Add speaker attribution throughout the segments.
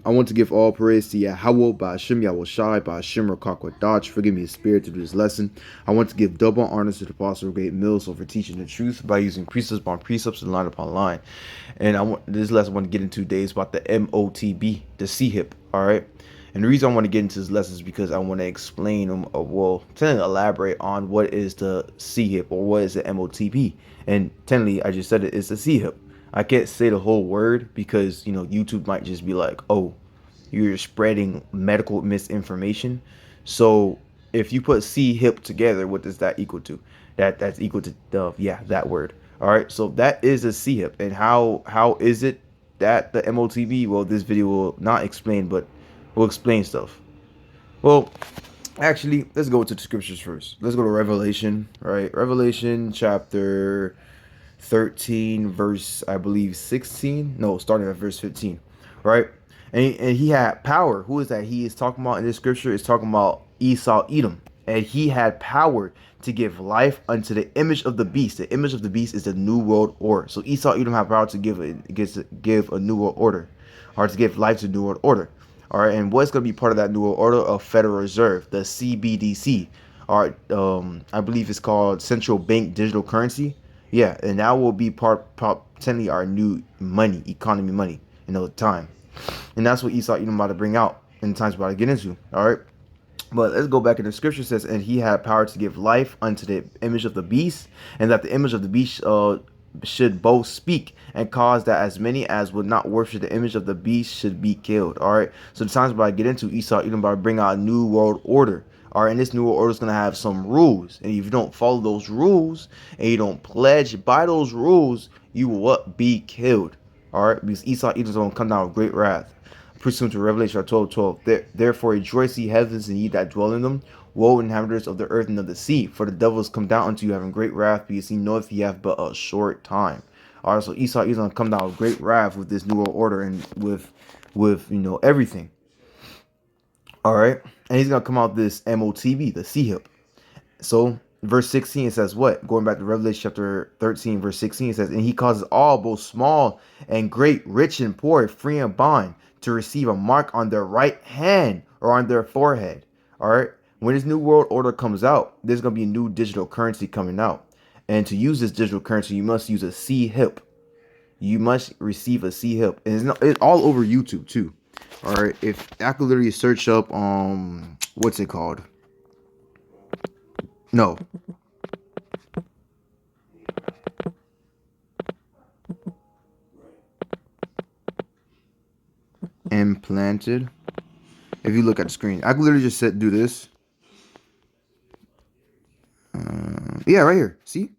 Speaker 1: I want to give all praise to Yahweh, Ba'ashim Yahushai, Ba'ashim Rakakwadach, for giving me a spirit to do this lesson. I want to give double honors to the Apostle of Great Mills for teaching the truth by using precepts upon precepts and line upon line. And this lesson I want to get into today is about the Motb, the C-hip, all right? And the reason I want to get into this lesson is because I want to explain, to elaborate on what is the C-hip or what is the Motb. And technically, I just said it's the C-hip. I can't say the whole word because, YouTube might just be like, oh, you're spreading medical misinformation. So if you put C hip together, what does that equal to? That's equal to that word. All right, so that is a C hip. And how is it that the MOTB? Well, this video will not explain, but will explain stuff. Well, actually, let's go to the scriptures first. Let's go to Revelation, right? Revelation chapter 13, verse, I believe, 16. No, starting at verse 15, right? And he had power. Who is that he is talking about in this scripture? Is talking about Esau, Edom. And he had power to give life unto the image of the beast. The image of the beast is the new world order. So Esau, Edom had power to give a new world order, or to give life to the new world order. All right, and what's going to be part of that new world order? A Federal Reserve, the CBDC. All right, I believe it's called Central Bank Digital Currency. Yeah, and that will be potentially our new money, economy money, time. And that's what Esau Edom about to bring out in the times we're about to get into. All right. But let's go back in the scripture says, and he had power to give life unto the image of the beast, and that the image of the beast should both speak and cause that as many as would not worship the image of the beast should be killed. All right. So the times we're about to get into, Esau Edom about to bring out a new world order. All right, and this new world order is going to have some rules. And if you don't follow those rules and you don't pledge by those rules, you will be killed. All right, because Esau Edom is going to come down with great wrath. Pursuant to Revelation 12:12. Therefore rejoice ye heavens and ye that dwell in them. Woe inhabitants of the earth and of the sea. For the devil is come down unto you having great wrath, because he knoweth he hath but a short time. All right, so Esau is going to come down with great wrath with this new world order and with everything. All right, and he's gonna come out this MOTB, the C hip. So verse 16 it says what? Going back to Revelation chapter 13, verse 16, it says, and he causes all, both small and great, rich and poor, free and bond, to receive a mark on their right hand or on their forehead. All right, when this new world order comes out, there's gonna be a new digital currency coming out, and to use this digital currency, you must use a C hip. You must receive a C hip, and it's all over YouTube too. All right, if I could literally search up what's it called? No. Implanted. If you look at the screen, I could literally just do this. Yeah, right here. See?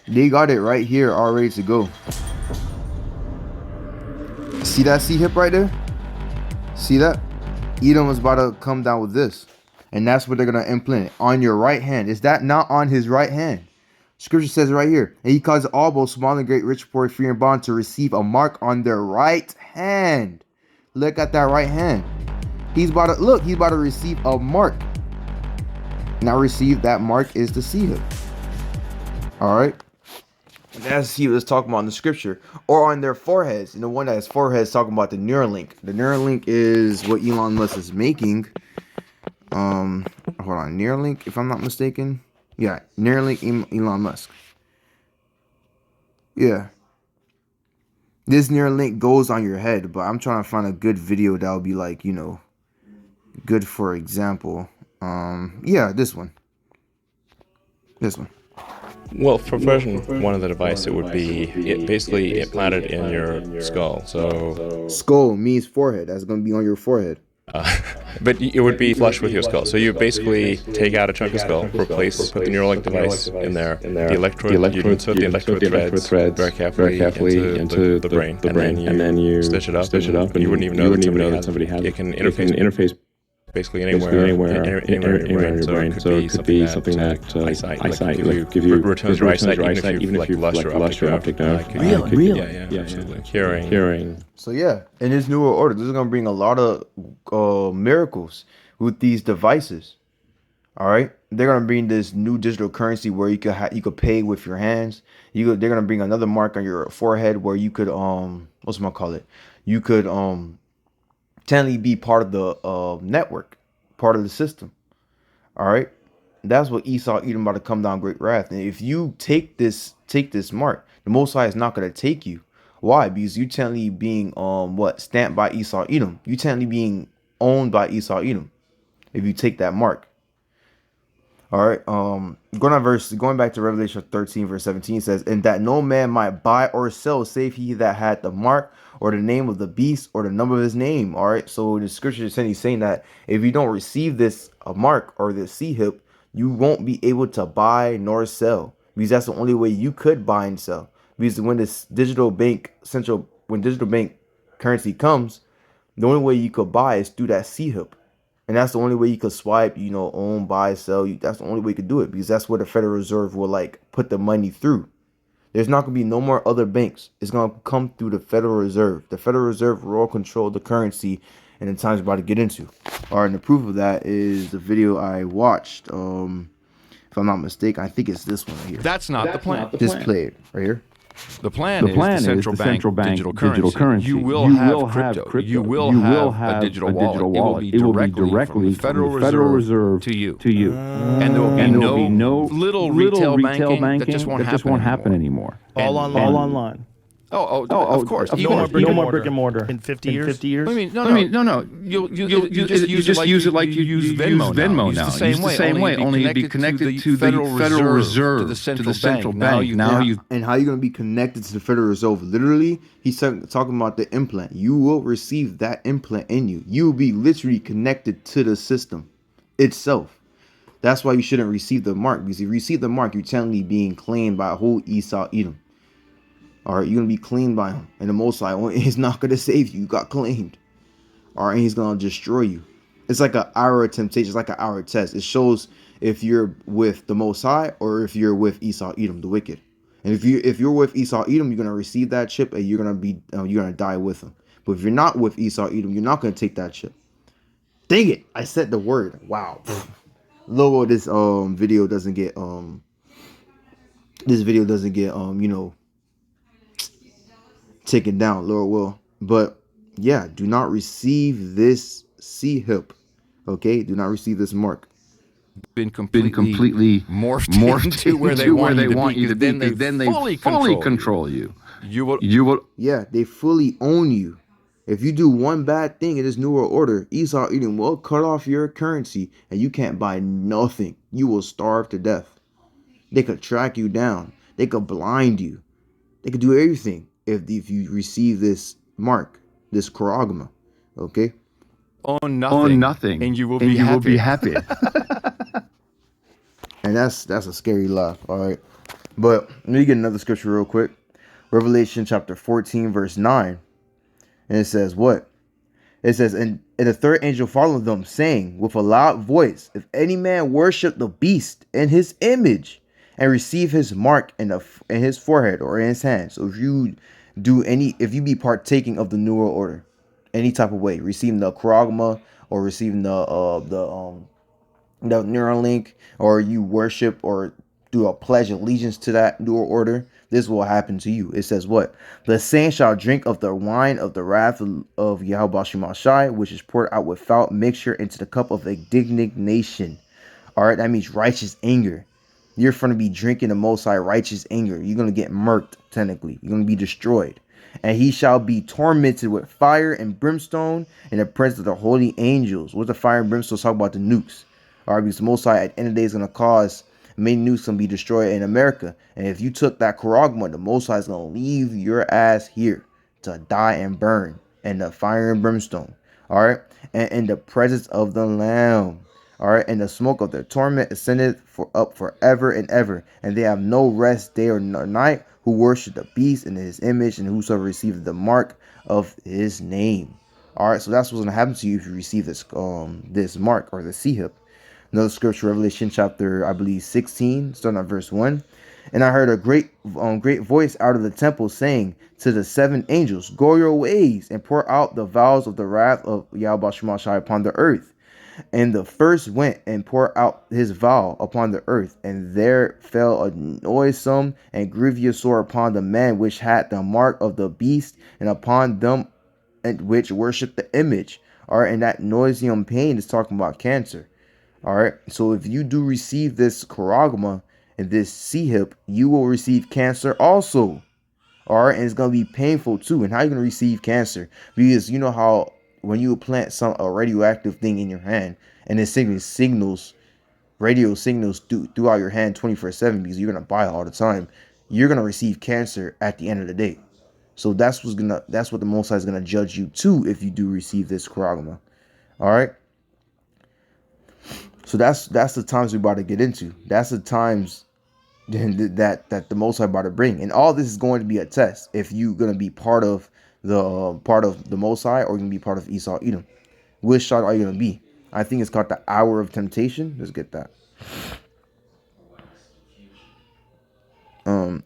Speaker 1: They got it right here, all ready to go. See that C hip right there? See that? Edom was about to come down with this. And that's what they're going to implant it on your right hand. Is that not on his right hand? Scripture says right here, and he causes all, both small and great, rich, poor, free and bond, to receive a mark on their right hand. Look at that right hand. He's about to receive a mark. Now receive that mark is the C hip. All right. That's he was talking about in the scripture, or on their foreheads. And the one that has foreheads talking about the Neuralink. The Neuralink is what Elon Musk is making. Hold on, Neuralink, if I'm not mistaken. Yeah, Neuralink, Elon Musk. Yeah, this Neuralink goes on your head, but I'm trying to find a good video that will be like, good for example. Yeah, this one.
Speaker 2: Well, for version 1 of the device, it would be basically implanted in your skull. So
Speaker 1: skull means forehead. That's going to be on your forehead.
Speaker 2: But it would be flush with your skull. So you basically take out a chunk of skull, put the Neuralink device in there. The electrode, you insert the electrode threads very carefully into the brain, and then you stitch it up, and you wouldn't even know that somebody had it. It can interface basically anywhere in your brain. So it could be something that eyesight, give you returns your eyesight, even if you've lost your optic nerve.
Speaker 3: Really?
Speaker 2: Yeah, absolutely. Hearing.
Speaker 1: So yeah, in this newer order, this is gonna bring a lot of miracles with these devices. All right, they're gonna bring this new digital currency where you could pay with your hands. They're gonna bring another mark on your forehead where you could what's gonna call it? You could technically be part of the network, part of the system. All right, that's what Esau Edom about to come down great wrath. And if you take this mark, the Most High is not gonna take you. Why? Because you technically being what stamped by Esau Edom. You technically being owned by Esau Edom. If you take that mark. All right. Going back to Revelation 13, verse 17 says, and that no man might buy or sell save he that had the mark or the name of the beast or the number of his name. All right. So the scripture is saying that if you don't receive this mark or this C-hip, you won't be able to buy nor sell, because that's the only way you could buy and sell. Because when digital bank currency comes, the only way you could buy is through that C-hip. And that's the only way you could swipe, own, buy, sell. That's the only way you could do it, because that's where the Federal Reserve will like put the money through. There's not going to be no more other banks. It's going to come through the Federal Reserve. The Federal Reserve will control the currency, and the time's about to get into. All right, and the proof of that is the video I watched. If I'm not mistaken, I think it's this one right here.
Speaker 3: That's not the plan.
Speaker 1: Just play it right here.
Speaker 3: The plan is the central bank digital currency. You will have crypto. You will have a digital wallet. It will be directly from the Federal Reserve to you. And there will be no little retail banking. That just won't happen anymore.
Speaker 4: All online.
Speaker 3: Of course.
Speaker 4: No more brick and mortar. In 50 years? 50 years?
Speaker 3: I mean, no. You just use it like you use Venmo now. Use the same way. Only you'd be connected to the Federal Reserve, to the central bank.
Speaker 1: And how you going to be connected to the Federal Reserve? Literally, he's talking about the implant. You will receive that implant in you. You will be literally connected to the system itself. That's why you shouldn't receive the mark, because if you receive the mark, you're technically being claimed by a whole Esau Edom. All right, you're going to be claimed by him. And the Most High is not going to save you. You got claimed. All right, and he's going to destroy you. It's like an hour of temptation. It's like an hour test. It shows if you're with the Most High or if you're with Esau Edom, the wicked. And if you're with Esau Edom, you're going to receive that chip and you're going to die with him. But if you're not with Esau Edom, you're not going to take that chip. Dang it. I said the word. Wow. Logo, this video doesn't get taken down, Lord will. But yeah, do not receive this C-hip. Okay, do not receive this mark.
Speaker 3: Been completely morphed to where they want you to be. Then they fully control you. You will.
Speaker 1: Yeah, they fully own you. If you do one bad thing in this New World Order, Esau Edom will cut off your currency and you can't buy nothing. You will starve to death. They could track you down. They could blind you. They could do everything if you receive this mark, this charagma. Okay?
Speaker 3: Own nothing. And you will be happy.
Speaker 1: And that's a scary laugh, all right? But let me get another scripture real quick. Revelation chapter 14, verse 9. And it says what? It says, and the third angel followed them, saying with a loud voice, if any man worship the beast in his image and receive his mark in his forehead or in his hand. So if you be partaking of the New World Order, any type of way, receiving the charagma or receiving the Neuralink, or you worship or do a pledge allegiance to that New World Order, this will happen to you. It says what? The saints shall drink of the wine of the wrath of Yahweh Shai, which is poured out without mixture into the cup of indignation. All right, that means righteous anger. You're going to be drinking the Most High righteous anger. You're going to get murked, technically. You're going to be destroyed. And he shall be tormented with fire and brimstone in the presence of the holy angels. What's the fire and brimstone? Talk about the nukes. All right, because the Most High at the end of the day is going to cause many nukes to be destroyed in America. And if you took that charagma, the Most High is going to leave your ass here to die and burn in the fire and brimstone. All right, and in the presence of the Lamb. All right, and the smoke of their torment ascended up forever and ever, and they have no rest day or night who worship the beast in his image, and whosoever received the mark of his name. All right, so that's what's going to happen to you if you receive this mark or the C-hip. Another scripture, Revelation chapter, I believe 16, starting at verse 1. And I heard a great voice out of the temple saying to the seven angels, go your ways and pour out the vials of the wrath of Yahweh Shai upon the earth. And the first went and poured out his vial upon the earth, and there fell a noisome and grievous sore upon the man which had the mark of the beast, and upon them which worship the image. All right, and that noisome pain is talking about cancer. All right, so if you do receive this charagma and this C-hip, you will receive cancer also. All right, and it's gonna be painful too. And how you gonna receive cancer? Because you know how when you plant a radioactive thing in your hand, and it signals radio signals throughout your hand 24/7, because you're gonna buy it all the time, you're gonna receive cancer at the end of the day. So that's what the Most High is gonna judge you too if you do receive this charagma. All right. So that's the times we're about to get into. That's the times that the Most High about to bring, and all this is going to be a test. If you're gonna be part of the Most High, or you're gonna be part of Esau Edom, which side are you gonna be? I think it's called the hour of temptation. Let's get that.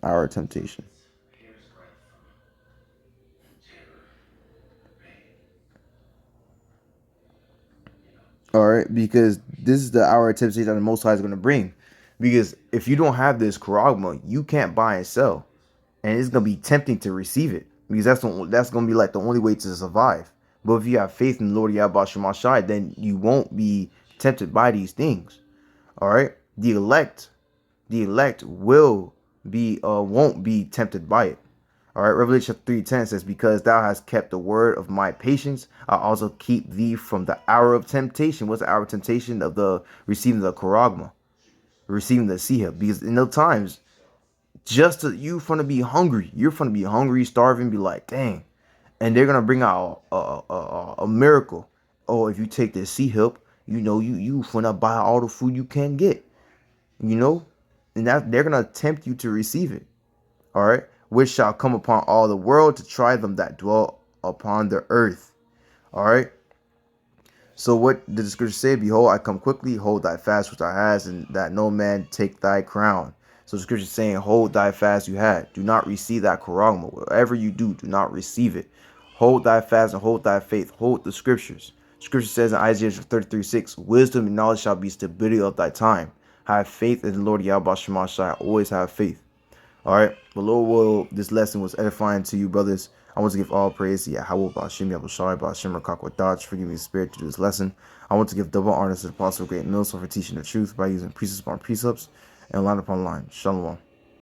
Speaker 1: Hour of temptation. All right, because this is the hour of temptation that the Most High is gonna bring. Because if you don't have this charagma, you can't buy and sell, and it's gonna be tempting to receive it, because that's gonna be like the only way to survive. But if you have faith in the Lord Yahweh Shemashai, then you won't be tempted by these things. All right, the elect will be won't be tempted by it. All right, Revelation 3:10 says, "Because thou hast kept the word of my patience, I also keep thee from the hour of temptation." What's the hour of temptation? Of the receiving the charagma, receiving the siha. Because in those times, you're gonna be hungry. You're gonna be hungry, starving, be like, dang. And they're gonna bring out a miracle. Oh, if you take this C-hip, you gonna buy all the food you can get. And that they're gonna tempt you to receive it. All right, which shall come upon all the world to try them that dwell upon the earth. All right. So what did the scripture say? Behold, I come quickly. Hold thy fast which thou hast, and that no man take thy crown. So the scripture is saying, hold thy fast you had. Do not receive that charagma. Whatever you do not receive it. Hold thy fast and hold thy faith. Hold the scriptures. Scripture says in Isaiah 33:6, wisdom and knowledge shall be stability of thy time. Have faith in the Lord Yahweh Shemashai. Always have faith. All right. But Lord, this lesson was edifying to you, brothers. I want to give all praise to Yahweh, Ba'ashim, Yabushai, Ba'ashim, Rakakwa Dodge, for giving me the spirit to do this lesson. I want to give double honor to the Apostle of Great Mills for teaching the truth by using precepts upon precepts and line upon line. Shalom.